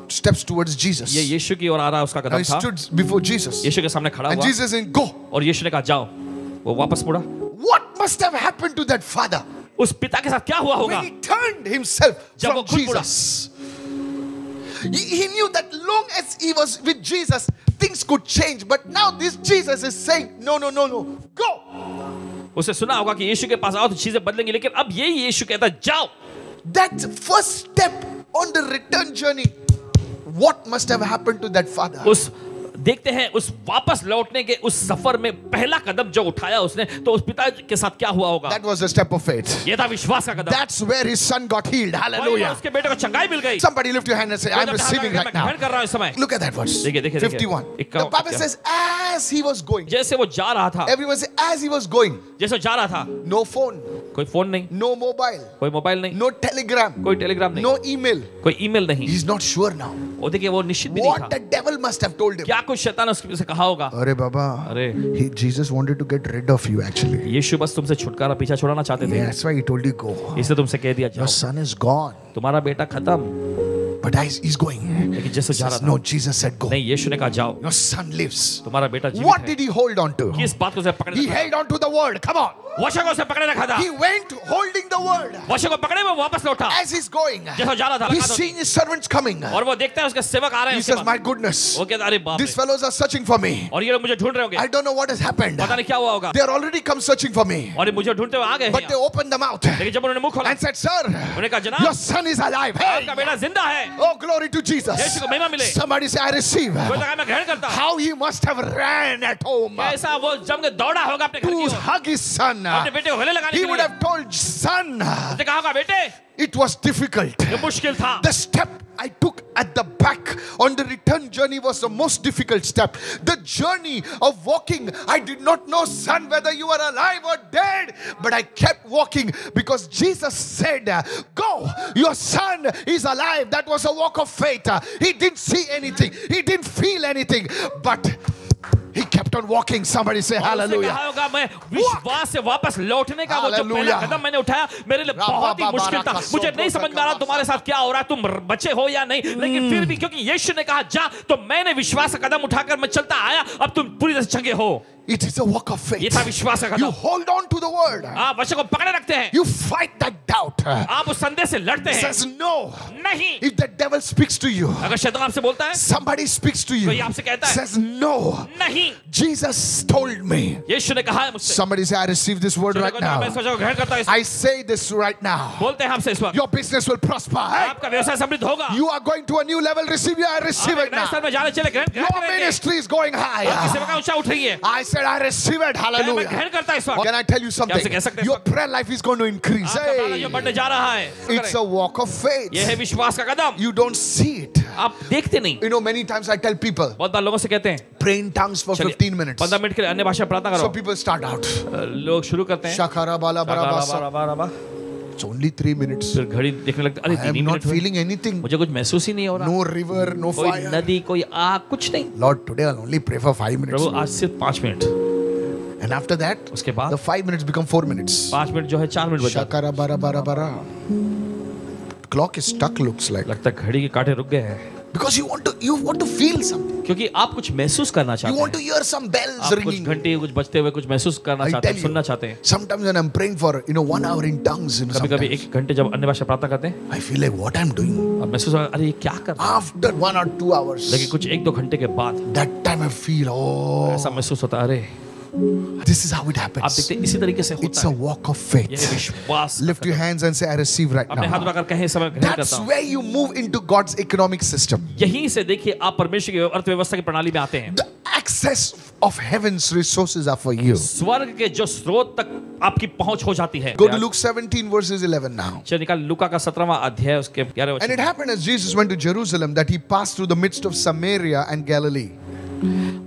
steps towards Jesus. ये यीशु की ओर आ रहा है, उसका Now कदम he था, stood before Jesus. यीशु के सामने खड़ा And हुआ Jesus said, go. और यीशु ने कहा जाओ। वो वापस मुड़ा। What must have happened to that father उस पिता के साथ क्या हुआ होगा when he turned himself जब from वो खुद मुड़ा? Jesus? He knew that long as he was with Jesus, things could change. But now this Jesus is saying, no, no, no, no, go. उसे सुना होगा कि यीशु के पास आओ तो चीजें बदलेंगी, लेकिन अब यही यीशु कहता है जाओ। That first step on the return journey, what must have happened to that father? उस देखते हैं उस वापस लौटने के उस सफर में पहला कदम जो उठाया उसने, तो उस पिता के साथ क्या हुआ होगा? That was a step of faith. ये था विश्वास का कदम। That's where his son got healed. वहीं पर Hallelujah. उसके बेटे को चंगाई मिल गई। Somebody lift your hand and say, I'm receiving right now. मैं कर रहा हूं इस समय। Look at that verse. देखिए, देखिए, 51. The Bible says, as he was going. जैसे वो जा रहा था, Everyone say, as he was going. जैसे वो जा रहा था, No phone, कोई फोन नहीं, no mobile, कोई मोबाइल नहीं, no telegram, कोई टेलीग्राम नहीं, no email. कोई ईमेल नहीं। He's not sure now. वो देखिए वो निश्चित भी नहीं What था। the devil must have told him. क्या कुछ शैतान ने उससे कहा होगा? Arey Baba, अरे Jesus wanted to get rid of you actually. यीशु बस तुमसे छुटकारा पीछा छुड़ाना चाहते थे, Yeah, that's why he told you go. इसलिए तुमसे कह दिया Your जाओ, son is gone. तुम्हारा बेटा खत्म। But he's going. लेकिन जैसे जा Says, रहा no, था, Jesus said go. नहीं, यीशु ने कहा जाओ, Your son lives. तुम्हारा बेटा जीवित What है। did he hold on to? किस बात को उसे पकड़े He रखा? held on to the word. Come on. वचन को उसे पकड़े रखा था। He went holding the word. वचन को पकड़े में वापस लौटा। As he's going, जैसे जा रहा था, he's लगा दो। seeing his servants coming. और वो देखता है उसके सेवक आ रहे हैं He उसके says, पास। my goodness, वो कहता है, अरे बाप these रे, fellows are searching for me. और ये लोग मुझे ढूंढ रहे होंगे, I don't know what has happened. पता नहीं क्या हुआ होगा, They are already come searching for me. और ये मुझे ढूंढते हुए आ गए हैं But they यहाँ। opened the mouth लेकिन जब उन्होंने मुंह खोला, and said, sir, उन्होंने कहा your जनाब, son is alive. Hey! आपका बेटा जिंदा है। Oh, glory to Jesus. यीशु को महिमा मिले। Somebody say, I receive. कोई लगा मैं ग्रहण करता। How he must have ran at home कैसा वो जम के दौड़ा होगा अपने घर की to ore, hug his son. अपने बेटे को गले लगाने He के would लिए। have told, son, उसने कहा होगा, बेटे it was difficult. ये मुश्किल था। The step I took at the back on the return journey was the most difficult step. The journey of walking, I did not know, son, whether you are alive or dead, but I kept walking because Jesus said, go, your son is alive. That was a walk of faith. He didn't see anything, he didn't feel anything, but he kept on walking. Somebody say hallelujah. कहा होगा मैं विश्वास से वापस लौटने का वो जो पहला कदम मैंने उठाया, मेरे लिए बहुत ही मुश्किल था। मुझे नहीं समझ में आ रहा तुम्हारे साथ क्या हो रहा है, तुम बचे हो या नहीं, लेकिन फिर भी क्योंकि यीशु ने कहा जा, तो मैंने विश्वास का कदम उठाकर मैं चलता आया। अब तुम पूरी तरह से चंगे हो। It is a walk of faith. ये था विश्वास का You Kadam. hold on to the word. आप वचन को पकड़े रखते हैं, You fight that doubt. आप उस संदेह से लड़ते हैं। Says no. नहीं, If the devil speaks to you, अगर शैतान आपसे बोलता है, somebody speaks to you, कोई आपसे कहता है, says no. नहीं, Jesus told me. यीशु ने कहा है मुझसे। Somebody say, I receive this word right मैं now. इस वचन को ग्रहण करता हूं। I say this right now. बोलते हैं हमसे इस वक्त, Your business will prosper. Hey, आपका व्यवसाय समृद्ध होगा। you are going to a new level. Receive it. I receive आप it एक नए now. स्तर में जाने चले, ग्रहण Your करेंगे। ministry is going आपकी higher. सेवा ऊंचा उठ रही है। I said, I receive it. मैं Hallelujah. ग्रहण करता इस वक्त। Can I tell you something? क्या आप कह सकते हैं Your इस वक्त? prayer life is going to increase. आपका प्रार्थना जो Hey, बढ़ने जा रहा है, it's a walk of faith. यह है विश्वास का कदम। You don't see it. आप देखते नहीं। You know, many times I tell people, बहुत बार लोगों से कहते हैं, pray in tongues for 15 minutes. 15 minute के लिए अन्य भाषा प्रार्थना So करो। people start out. लोग शुरू करते हैं, Shakara bala bara basa. Baba, It's only 3 minutes. फिर घड़ी देखने लगते, अरे I am 3 not मिनट हुए, feeling anything. मुझे कुछ महसूस ही नहीं हो रहा। No river, no कोई fire. नदी, कोई आग, कुछ नहीं। Lord, today I'll only pray for 5 minutes. प्रभु आज सिर्फ 5 मिनट। And after that, उसके बाद the 5 minutes become 4 minutes. 5 minute जो है 4 मिनट बच जाते हैं। Shakara bara bara bara. Clock is stuck, looks like. लगता है घड़ी के कांटे रुक गए हैं, Because you want to feel something. क्योंकि आप कुछ महसूस करना You चाहते want to हैं। hear some bells आप कुछ ringing. घंटे कुछ बजते हुए कुछ महसूस करना I चाहते tell हैं, सुनना चाहते हैं। you, sometimes when I'm praying for 1 hour in tongues, कभी कभी sometimes, 1 घंटे जब अन्य भाषा प्रार्थना करते हैं, I feel like what I'm doing. अब महसूस होगा, अरे ये क्या कर रहा है। After 1 or 2 hours, लेकिन कुछ 1-2 घंटे के बाद that time I feel, ऐसा महसूस होता है, अरे this is how it आप happens. देखते हैं इसी तरीके से It's होता a है। walk of यह faith. विश्वास का Lift your hands and say, I receive right अपने हाथ now. उठाकर कहें, समय ग्रहण करता That's हूं। where you move into God's economic system. यहीं से देखिए आप परमेश्वर की अर्थव्यवस्था की प्रणाली में आते हैं। The access of heaven's resources are for you. स्वर्ग के जो स्रोत तक आपकी पहुंच हो जाती है। Go to Luke 17 verses 11 now. चलिए निकाल लूका का 17वां अध्याय उसके 11वें And it वचन। happened as Jesus went to Jerusalem that he passed through the midst of Samaria and Galilee.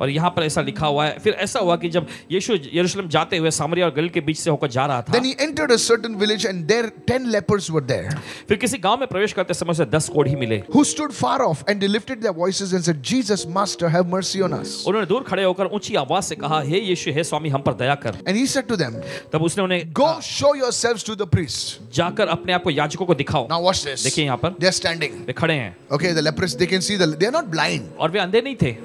और यहाँ पर ऐसा लिखा हुआ है, फिर ऐसा हुआ कि जब यीशु यरूशलेम जाते हुए सामरिया और गलील के बीच से होकर जा रहा था, then he entered a certain village and there 10 lepers were there, फिर किसी गांव में प्रवेश करते समय उसे 10 कोढ़ी मिले, who stood far off and they lifted their voices and said, Jesus, Master, have mercy on us. उन्होंने दूर खड़े होकर ऊंची आवाज से कहा, हे यीशु, हे स्वामी, हम पर दया कर। And he said to them, तब उसने उन्हें go show yourselves to the priest. जाकर अपने आप को याजकों को दिखाओ। Now watch this. देखिए यहाँ पर They are standing. वे खड़े हैं Okay, the lepers, they can see they are not blind. और वे अंधे नहीं थे,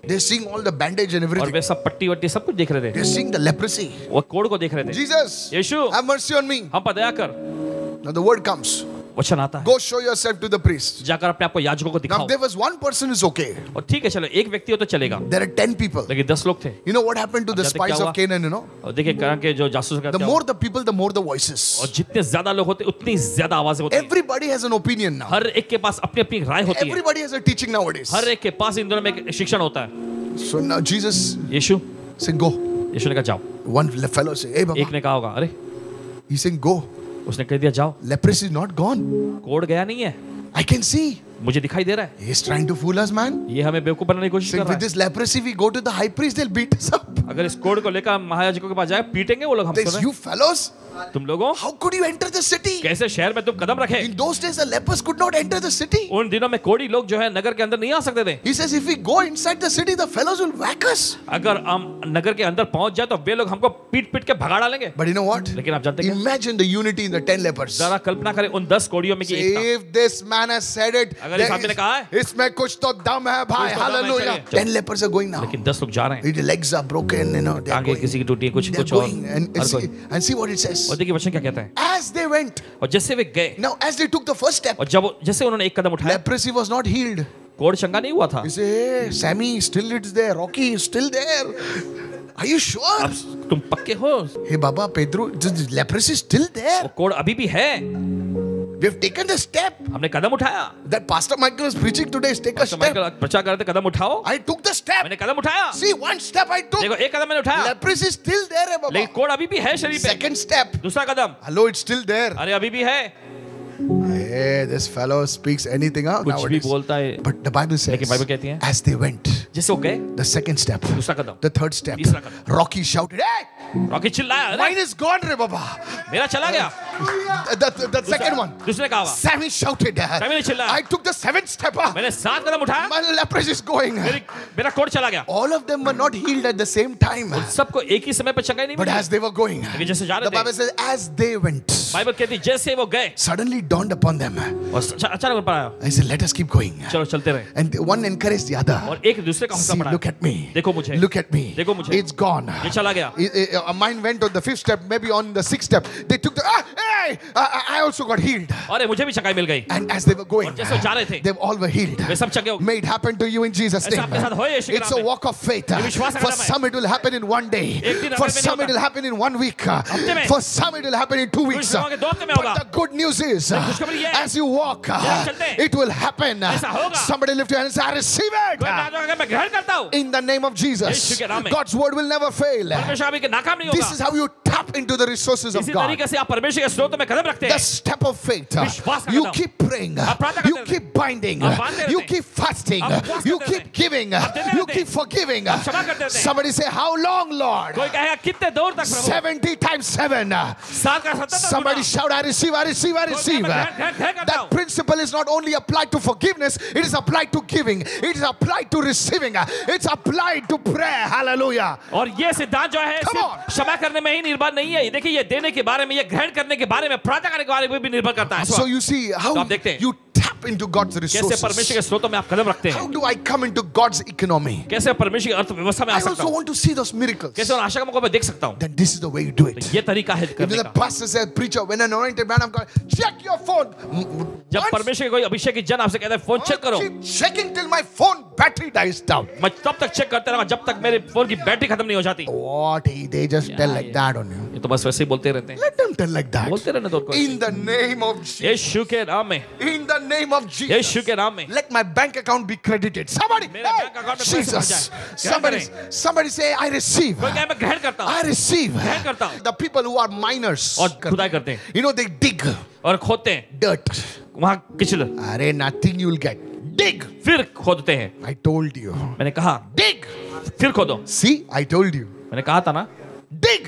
They're seeing all the bandage and और everything. वे सब पट्टी वट्टी सब कुछ देख रहे थे, They're seeing the leprosy. वो कोढ़ को देख रहे थे। Jesus, Yeshu, have mercy on me. हम पर दया कर। Now the word comes. वचन आता है, Go show yourself to the priest. जाकर अपने आप को याजकों को Now दिखाओ। there was one person is okay. और ठीक है, चलो एक व्यक्ति हो तो चलेगा, There are 10 people. लेकिन 10 लोग थे। You know what happened to the अब जानते spies क्या of Canaan, you know? और देखिए कारण के जो जासूस The करते more हैं, the people, the more the voices. और जितने ज्यादा लोग होते उतनी ज्यादा आवाजें होती हैं। Everybody has an opinion now. हर एक के पास अपनी अपनी राय होती है, Everybody has a teaching nowadays. हर एक के पास इन दोनों में एक शिक्षण होता है। So now Jesus यीशु said, go. यीशु ने कहा जाओ, One fellow said, hey Baba. एक ने कहा होगा, अरे He's saying, go. उसने कह दिया जाओ, Leprosy is not gone. कोढ़ गया नहीं है, I can see. मुझे दिखाई दे रहा है। He's trying to fool us, man. ये हमें बेवकूफ बनाने की कोशिश Saying, कर with रहा है। this leprosy, we go to the high priest, they'll beat us up. अगर इस कोढ़ को लेकर हम महायाजकों के पास जाए, पीटेंगे वो लोग हमको There's ना। you fellows. तुम लोगों, How could you enter the city? कैसे शहर में तुम कदम रखे? In those days, the lepers could not enter the city. उन दिनों में कोढ़ी लोग जो है नगर के अंदर नहीं आ सकते थे। He says, if we go inside the city, the fellows will whack us. अगर हम नगर के अंदर पहुंच जाए तो वे लोग हमको पीट पीट के भगा डालेंगे। But you know what? लेकिन आप जानते हैं, Imagine the unity in the 10 lepers. जरा कल्पना करें उन 10 कोढ़ियों में की एकता। If this man has said it, अगर इस आदमी ने कहा है, इसमें कुछ तो दम है भाई. कुछ तो दम है, Hallelujah. चलिए। 10 lepers are going now. लेकिन 10 लोग जा रहे हैं, The legs are broken, you know. They're टांगे going. किसी की टूटी है, कुछ They're कुछ और going. And हर see, कोई। and see what it says. और देखिए वचन क्या कहता है, As they went, और जैसे वे गए, now as they took the first step, और जब जैसे उन्होंने एक कदम उठाया, leprosy was not healed. कोढ़ चंगा नहीं हुआ था। You say, hey, Sammy, still it's there. Rocky is still there. Are you sure? अब तुम पक्के हो? Hey, Baba, Pedro, the leprosy is still there. वो कोढ़ अभी भी है, We have taken the step. हमने कदम उठाया। That Pastor Michael was preaching today. Take a तो step. माइकल प्रचार कर रहे थे, कदम उठाओ। I took the step. मैंने कदम उठाया। See, one step I took. देखो एक कदम मैंने उठाया, Leprosy is still there, Baba. लेकिन कोढ़ अभी भी है शरीर पे। Second step. दूसरा कदम, Hello, it's still there. अरे अभी भी है। Hey, this fellow speaks anything out कुछ भी nowadays. बोलता है, But the Bible says, लेकिन बाइबल कहती है, as they went, जैसे वो गए, the second step, दूसरा कदम, the third step, तीसरा कदम। Rocky shouted, hey, रॉकी चिल्लाया, अरे mine is gone, re Baba. मेरा चला गया। The second one, दूसरे कहा, Sammy shouted, Sammy ने चिल्लाया, I took the seventh step. मैंने 7 कदम उठाया, My leprosy is going. मेरा कोढ़ चला गया। All of them were not healed at the same time. सबको एक ही समय पर चंगाई नहीं But milli, as they were going, लेकिन जैसे जा the रहे Bible थे, says, as they went, Bible कहती है, जैसे वो गए, suddenly dawned upon them. और अचानक उन पर आया, I said, let us keep going. चलो चलते रहे, And one encouraged the other. और एक दूसरे का See, हौसला बढ़ाया। look at me. देखो मुझे, Look at me. देखो मुझे, It's gone. ये चला गया। Mine went on the fifth step, maybe on the sixth step. They took the, hey, I also got healed. अरे मुझे भी चंगाई मिल गई, And as they were going, और जैसे वो जा रहे थे, they all were healed. वे सब चंगे हो गए। May it happen to you in Jesus' ऐसा name. आपके साथ होए यीशु के It's नाम a में। walk of faith. विश्वास का For नाम है। some it will happen in one day. एक दिन For हफ्ते में some नहीं it will happen in 1 week. हफ्ते में। For some it will happen in 2 weeks. कुछ लोगों के 2 हफ्ते में होगा। But the good news is, खुशखबरी ये है, as you walk, चलते हैं, it will happen. ऐसा होगा। Somebody lift your hand and say, I receive it. कोई ना जो अगर मैं ग्रहण करता हूँ, In the name of Jesus. यीशु के नाम में। God's word will never fail. परमेश्वर अभी के नाकाम नहीं This होगा। is how you tap into the resources of इसी God. तरीके से आप परमेश्वर के स्रोतों में कदम रखते The हैं। step of faith. विश्वास का You कदम। keep praying. आप प्रार्थना You करते keep binding. आप बांधते रहते You हैं। keep fasting. आप उपवास You करते keep रहते हैं। giving. आप देते You रहते keep हैं। forgiving. आप क्षमा करते रहते हैं। Somebody say, how long, Lord? कोई कहेगा कितने दूर तक प्रभु? 70 times 7. 7 का 70 तक Somebody Guna. shout, I receive, I receive, I कोई receive. कहेगा, मैं ग्रहण करता That हूँ। principle is not only applied to forgiveness, it is applied to giving. It is applied to receiving. It's applied to prayer. Hallelujah. और ये सिद्धांत जो है Come सिर्फ on. क्षमा करने में ही निर्भर नहीं है। देखिए ये देने के बारे में, ये ग्रहण करने के बारे में, प्रार्थना करने के बारे में भी निर्भर करता है। So you see how तो आप देखते हैं। you tap into God's कैसे resources. परमेश्वर के स्रोतों में आप कदम रखते How हैं, do I come into God's economy? कैसे परमेश्वर की अर्थव्यवस्था में आ I सकता also हूँ, want to see those miracles. कैसे उन आशा का मौका मैं देख सकता हूँ। Then this is the way you do तो it. ये तरीका है If करने the का। pastor says, preacher, when an anointed man of God, check your phone. जब Once, परमेश्वर के कोई अभिषेक की जन आपसे कहता है फोन चेक करो, keep checking till my phone battery dies down. मैं तब तक चेक करते रहूंगा जब तक मेरे फोन की बैटरी खत्म नहीं हो जाती। What? They just tell like that on you. ये तो बस वैसे ही बोलते रहते हैं, Let them tell like that. बोलते रहने दो उनको। In the name of Jesus. यीशु के नाम में, In the name of Jesus. यीशु के नाम में, Let my bank account be credited. Somebody, मेरे बैंक अकाउंट में पैसे भर Jesus. जाए। Somebody say, I receive. कोई कहे मैं ग्रहण करता I हूँ, receive. ग्रहण करता हूँ। The people who are miners. और खुदाई करते हैं You know, they dig और खोदते हैं dirt. वहां किचल, Are nothing you will get. dig. फिर खोदते हैं। I told you. मैंने कहा Dig. फिर खोदो। See, I told you. मैंने कहा था ना, Dig.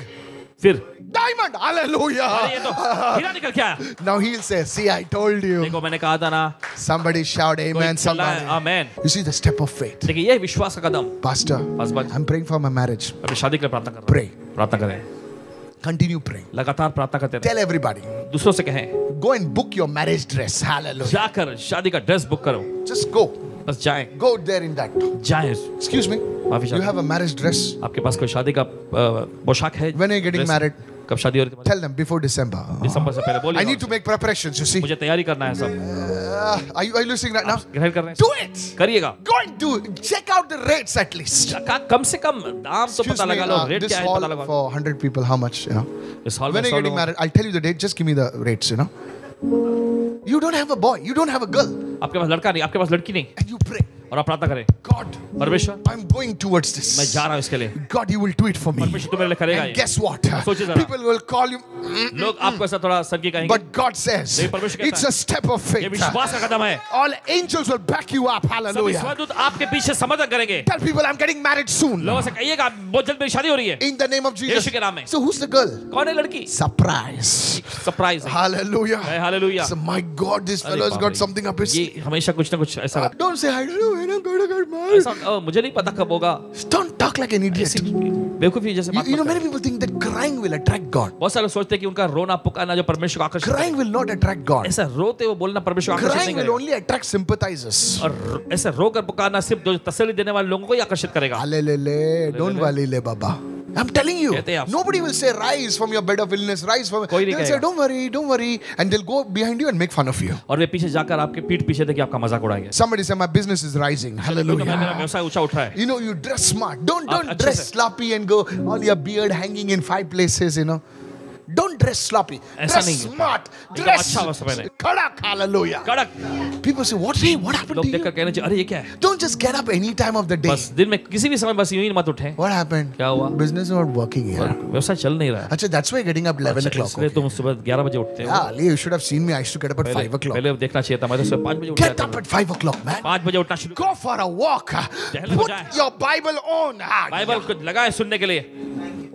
फिर Diamond. अरे ये Hallelujah. तो हीरा निकल के आया। Now he'll say, see, I told you. देखो मैंने कहा था ना, Somebody shout amen. Somebody. Amen. You see the step of faith. देखिए ये विश्वास का कदम। Pastor, Paswan, I'm praying for my marriage. अभी शादी के लिए प्रार्थना कर रहा Pray. हूं। प्रार्थना करें, Continue praying. लगातार प्रार्थना करते रहे। Tell everybody. दूसरों से कहें, Go and book your marriage dress. Hallelujah. जाकर शादी का ड्रेस बुक करो। Just go. बस जाएं, Go there in that. जाएं। Excuse me. माफी You चाहता have a marriage dress. हूं। आपके पास कोई शादी का पोशाक है? When are you getting dress? married? कब शादी हो रही है? Tell them before December. दिसंबर से पहले बोलिए। I need to make preparations, you see. मुझे तैयारी करना है सब। Are you listening right now? ग्रहण कर रहे हैं? Do it. करिएगा। Go and do it. Check out the rates at least. कम से कम दाम तो Excuse पता me, लगा लो, रेट this क्या है hall पता लगा। for 100 people, how much, you know? इस हॉल When में are you 100 getting लोग। married? I'll tell you the date. Just give me the rates, you know. You don't have a boy. You don't have a girl. आपके पास लड़का नहीं, आपके पास लड़की नहीं, And you pray. और आप प्रार्थना करें, God, परमेश्वर I'm going towards मैं this. जा रहा हूँ इसके लिए। God, you will do it for me. परमेश्वर तू मेरे लिए करेगा And ये। guess what? सोचिए जरा। People will call you. लोग आपको ऐसा थोड़ा सर की कहेंगे, But God says, नहीं, परमेश्वर कहता it's है, a step of ये faith. विश्वास का कदम है। All angels will back you up. सभी Hallelujah. स्वर्गदूत आपके पीछे समर्थन करेंगे। Tell people I'm getting married soon. लोगों से कहिएगा बहुत जल्द मेरी शादी हो रही है। In the name of Jesus. यीशु के नाम में। So who's the girl? कौन है लड़की? Surprise. सरप्राइज है। Hallelujah. Hallelujah. So my God, this अरे fellow's बाप got रे। something up his. ये हमेशा कुछ ना कुछ ऐसा Don't say I don't know when I'm going to get married. ऐसा मुझे नहीं पता कब होगा। Don't talk like an idiot. ऐसी बेवकूफी जैसे बात You know, मत many करो। people think that crying will attract God. बहुत सारे लोग सोचते हैं कि उनका रोना पुकारना जो परमेश्वर को आकर्षित Crying will not attract God. ऐसा रोते वो बोलना परमेश्वर को आकर्षित Crying नहीं will करेगा। only attract sympathizers. और ऐसे रोकर पुकारना सिर्फ जो तसल्ली देने वाले लोगों को ही आकर्षित करेगा। Hallelujah. Don't worry, le Baba. I'm telling you, कहते हैं आप। nobody will say rise from your bed of illness, rise from. कोई नहीं They'll say कहेगा। don't worry, and they'll go behind you and make fun of you. और वे पीछे जाकर आपके पीठ पीछे देखिए आपका मजाक उड़ाएंगे। Somebody say my business is rising. मेरा Hallelujah. व्यवसाय ऊंचा उठ रहा है। You know, you dress smart. Don't अच्छे dress से। sloppy and go all your beard hanging in 5 places. You know. Don't dress sloppy. ऐसा Dress नहीं है। smart. एकदम Dress अच्छा वस्त्र पहने। kadak. Hallelujah. कड़क। People say, what happened लोग to देखकर you? कहने चाहिए अरे ये क्या है? Don't just get up any time of the day. बस दिन में किसी भी समय बस यूं ही मत उठें। What happened? क्या हुआ? Business is not working here. व्यवसाय चल नहीं रहा है। Achha, that's why you're getting up 11 o'clock. इसलिए तुम सुबह 11 बजे उठते हो। Yeah, Ali, you should have seen me. I used to get up at 5 o'clock. पहले देखना चाहिए था, मैं तो सुबह 5 बजे उठ Get जाता up था। at 5 o'clock, man. 5 बजे उठना शुरू। Go for a walk. टहलने को Put जाएं। your Bible on. बाइबल को लगाए सुनने के लिए।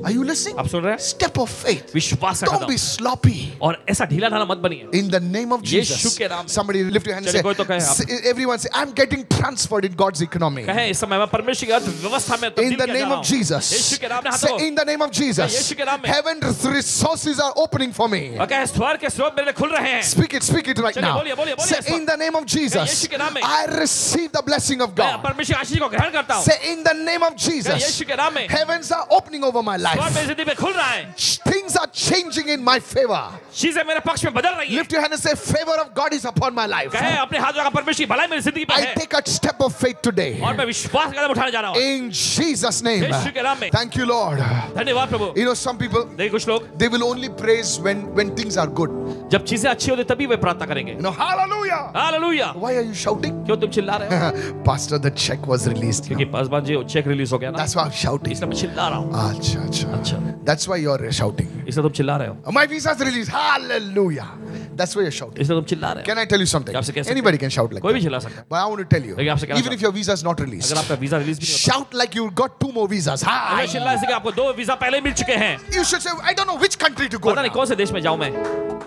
Are you listening? आप सुन रहे हैं? Step of faith. विश्वास का Don't कदम। be sloppy. और ऐसा ढीला ढाला मत बनिए। In the name of Yeshu Jesus. के नाम में। Somebody lift your hand and चलिए, कोई तो कहे say, everyone say, I'm getting transferred in God's economy. कहें इस समय मैं परमेश्वर की अर्थव्यवस्था में In तब्दील the किया name जा रहा of हूं। Jesus. यीशु के नाम में हाथ Say, धो। in the name of Jesus. यीशु के नाम में। Heaven's resources are opening for me. और कहें स्वर्ग के स्रोत मेरे लिए खुल रहे हैं। Speak it right चलिए, now. बोलिए, बोलिए, बोलिए Say, इस वक्त। in the name of Jesus. यीशु के नाम में। I receive the blessing of मैं God. परमेश्वर की आशीष को ग्रहण करता हूँ। Say, in the name of Jesus. यीशु के नाम में। Heavens are opening over my स्वर्ग life. मेरी जिंदगी में खुल रहा है। Things are changing in my favor. चीजें मेरे पक्ष में बदल रही हैं। Lift your hand and say, favor of God is upon my life. कहें अपने हाथ लगा परमेश्वर की भलाई मेरी जिंदगी पे I है। take a step of faith today. और मैं विश्वास का कदम उठाने जा रहा हूँ। In Jesus' name. यीशु के नाम में। Thank you, Lord. धन्यवाद प्रभु। You know, some people, देखिए कुछ लोग they will only praise when things are good. जब चीजें अच्छी होती तभी वे प्रार्थना करेंगे। You know, hallelujah. Hallelujah. Why are you shouting? क्यों तुम चिल्ला रहे हो? Pastor, the check was released. क्योंकि पासवान जी चेक रिलीज हो गया ना, That's why I'm shouting. इसलिए मैं चिल्ला रहा हूँ। Acha, acha. अच्छा, That's why you're shouting. इसलिए तुम चिल्ला रहे हो। My visa is released. Hallelujah. That's why you're shouting. इसलिए तुम चिल्ला रहे हो। Can I tell you something? आपसे कह सकते हैं। Anybody can shout like कोई भी that. चिल्ला सकता है। But I want to tell you, लेकिन आपसे कहना even if your visa is not released, अगर आपका वीजा रिलीज भी नहीं होता, shout like you got 2 more visas. अगर चिल्ला ऐसे कि आपको 2 वीजा पहले मिल चुके हैं। You should say, I don't know which country to go. पता नहीं Now. कौन से देश में जाऊं मैं।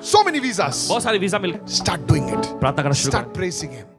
So many visas. बहुत सारे visa mill. Start doing it. प्रार्थना करना शुरू Start करें। praising Him.